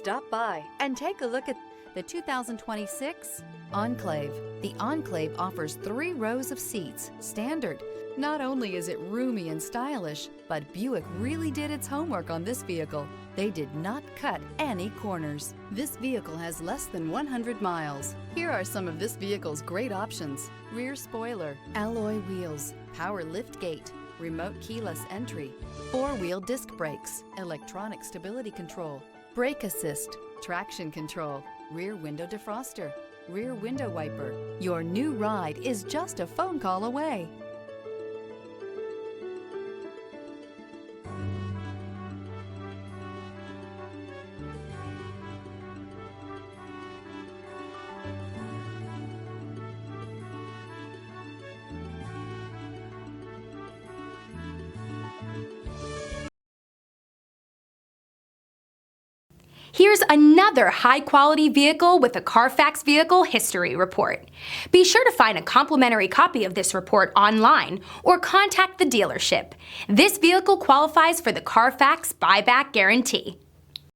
Stop by and take a look at the 2026 Enclave. The Enclave offers 3 rows of seats, standard. Not only is it roomy and stylish, but Buick really did its homework on this vehicle. They did not cut any corners. This vehicle has less than 100 miles. Here are some of this vehicle's great options: rear spoiler, alloy wheels, power lift gate, remote keyless entry, 4-wheel disc brakes, electronic stability control, brake assist, traction control, rear window defroster, rear window wiper. Your new ride is just a phone call away. Here's another high-quality vehicle with a Carfax Vehicle History Report. Be sure to find a complimentary copy of this report online or contact the dealership. This vehicle qualifies for the Carfax Buyback Guarantee.